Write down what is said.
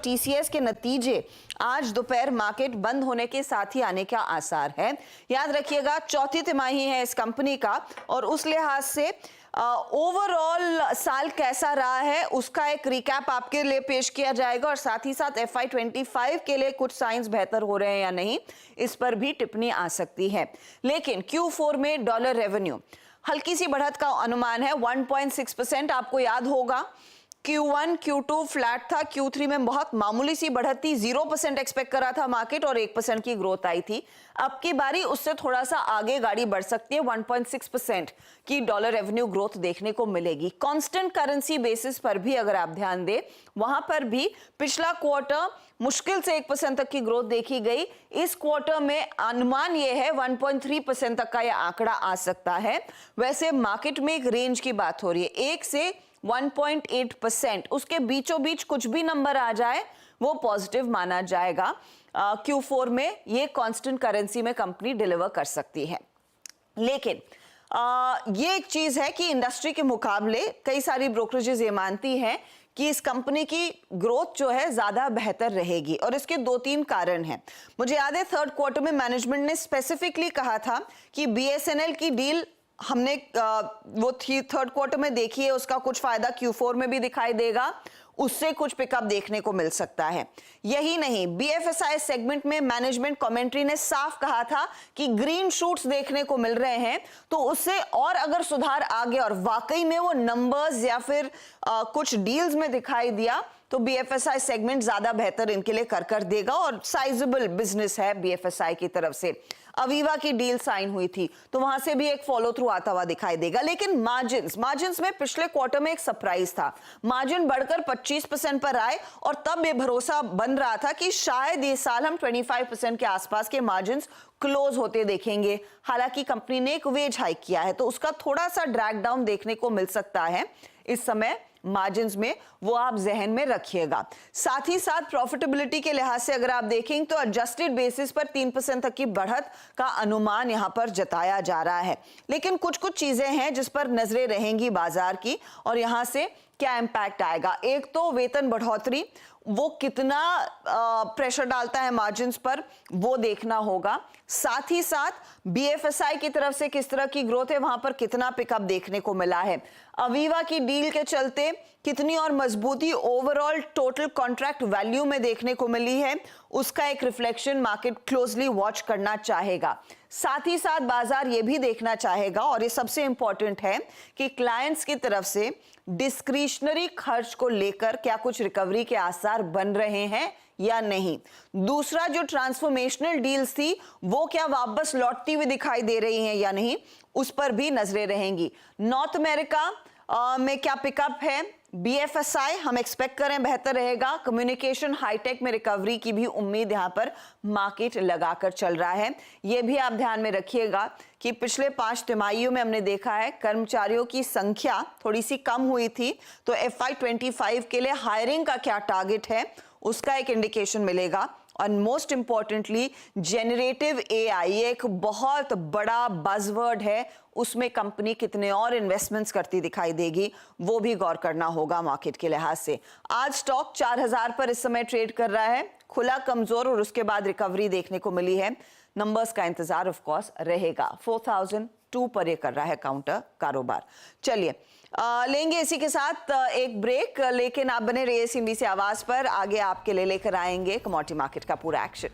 TCS के नतीजे आज दोपहर मार्केट बंद होने के साथ ही आने का आसार है। याद रखिएगा, चौथी तिमाही है इस कंपनी का और उस लिहाज से ओवरऑल साल कैसा रहा है उसका एक रिकैप आपके लिए पेश किया जाएगा और साथ ही साथ FY25 के लिए कुछ साइंस बेहतर हो रहे हैं या नहीं, इस पर भी टिप्पणी आ सकती है। लेकिन Q4 में डॉलर रेवेन्यू हल्की सी बढ़त का अनुमान है 1.6%। आपको याद होगा Q1 Q2 फ्लैट था, Q3 में बहुत मामूली सी बढ़त थी, 0% एक्सपेक्ट करा था मार्केट और 1% की ग्रोथ आई थी। अब की बारी उससे थोड़ा सा आगे गाड़ी बढ़ सकती है, 1.6% की डॉलर रेवेन्यू ग्रोथ देखने को मिलेगी। कांस्टेंट करेंसी बेसिस पर भी अगर आप ध्यान दें, वहां पर भी पिछला क्वार्टर मुश्किल से 1% तक की ग्रोथ देखी गई। इस क्वार्टर में अनुमान यह है 1.3% तक का यह आंकड़ा आ सकता है। वैसे मार्केट में एक रेंज की बात हो रही है, 1 से 1.8%, उसके बीचों बीच कुछ भी नंबर आ जाए वो पॉजिटिव माना जाएगा। Q4 में ये कांस्टेंट करेंसी में कंपनी डिलीवर कर सकती है। लेकिन ये एक चीज है कि इंडस्ट्री के मुकाबले कई सारी ब्रोकरेजेस ये मानती हैं कि इस कंपनी की ग्रोथ जो है ज्यादा बेहतर रहेगी और इसके 2-3 कारण हैं। मुझे याद है थर्ड क्वार्टर में मैनेजमेंट ने स्पेसिफिकली कहा था कि BSNL की डील हमने वो थी थर्ड क्वार्टर में देखी है, उसका कुछ फायदा Q4 में भी दिखाई देगा, उससे कुछ पिकअप देखने को मिल सकता है। यही नहीं, BFSI सेगमेंट में मैनेजमेंट कमेंट्री ने साफ कहा था कि ग्रीन शूट्स देखने को मिल रहे हैं, तो उससे और अगर सुधार आ गया और वाकई में वो नंबर्स या फिर कुछ डील्स में दिखाई दिया तो BFSI सेगमेंट ज्यादा बेहतर इनके लिए कर देगा और साइजेबल बिजनेस है BFSI की तरफ से। अवीवा की डील साइन हुई थी तो वहां से भी एक फॉलो थ्रू आता हुआ दिखाई देगा। लेकिन मार्जिन्स में पिछले क्वार्टर में एक सरप्राइज था, मार्जिन बढ़कर 25% पर आए और तब ये भरोसा बन रहा था कि शायद ये साल हम 25% के आसपास के मार्जिन्स क्लोज होते देखेंगे। हालांकि कंपनी ने एक वेज हाइक किया है तो उसका थोड़ा सा ड्रैग डाउन देखने को मिल सकता है इस समय मार्जिन्स में, वो आप जहन में रखिएगा। साथ ही साथ प्रॉफिटेबिलिटी के लिहाज से अगर आप देखें तो एडजस्टेड बेसिस पर 3% तक की बढ़त का अनुमान यहां पर जताया जा रहा है। लेकिन कुछ चीजें हैं जिस पर नजरें रहेंगी बाजार की और यहां से क्या इंपैक्ट आएगा। एक तो वेतन बढ़ोतरी, वो कितना प्रेशर डालता है मार्जिन्स पर, वो देखना होगा। साथ ही साथ BFSI की तरफ से किस तरह की ग्रोथ है, वहां पर कितना पिकअप देखने को मिला है। अवीवा की डील के चलते कितनी और मजबूती ओवरऑल टोटल कॉन्ट्रैक्ट वैल्यू में देखने को मिली है, उसका एक रिफ्लेक्शन मार्केट क्लोजली वॉच करना चाहेगा। साथ ही साथ बाजार ये भी देखना चाहेगा और ये सबसे इंपॉर्टेंट है कि क्लाइंट्स की तरफ से डिस्क्रिशनरी खर्च को लेकर क्या कुछ रिकवरी के आसार बन रहे हैं या नहीं। दूसरा, जो ट्रांसफॉर्मेशनल डील्स थी वो क्या वापस लौटती हुई दिखाई दे रही हैं या नहीं, उस पर भी नजरें रहेंगी। नॉर्थ अमेरिका में क्या पिकअप है, BFSI हम एक्सपेक्ट करें बेहतर रहेगा। कम्युनिकेशन हाईटेक में रिकवरी की भी उम्मीद यहां पर मार्केट लगाकर चल रहा है। यह भी आप ध्यान में रखिएगा कि पिछले 5 तिमाहियों में हमने देखा है कर्मचारियों की संख्या थोड़ी सी कम हुई थी, तो FY25 के लिए हायरिंग का क्या टारगेट है उसका एक इंडिकेशन मिलेगा। और मोस्ट इंपॉर्टेंटली जेनरेटिव AI एक बहुत बड़ा बज़वर्ड है, उसमें कंपनी कितने और इन्वेस्टमेंट्स करती दिखाई देगी वो भी गौर करना होगा मार्केट के लिहाज से। आज स्टॉक 4000 पर इस समय ट्रेड कर रहा है, खुला कमजोर और उसके बाद रिकवरी देखने को मिली है। नंबर्स का इंतजार ऑफ कोर्स रहेगा। 4002 पर ये कर रहा है काउंटर कारोबार। चलिए लेंगे इसी के साथ एक ब्रेक, लेकिन आप बने रहिए CNBC आवाज पर, आगे आपके लिए लेकर आएंगे कमोडिटी मार्केट का पूरा एक्शन।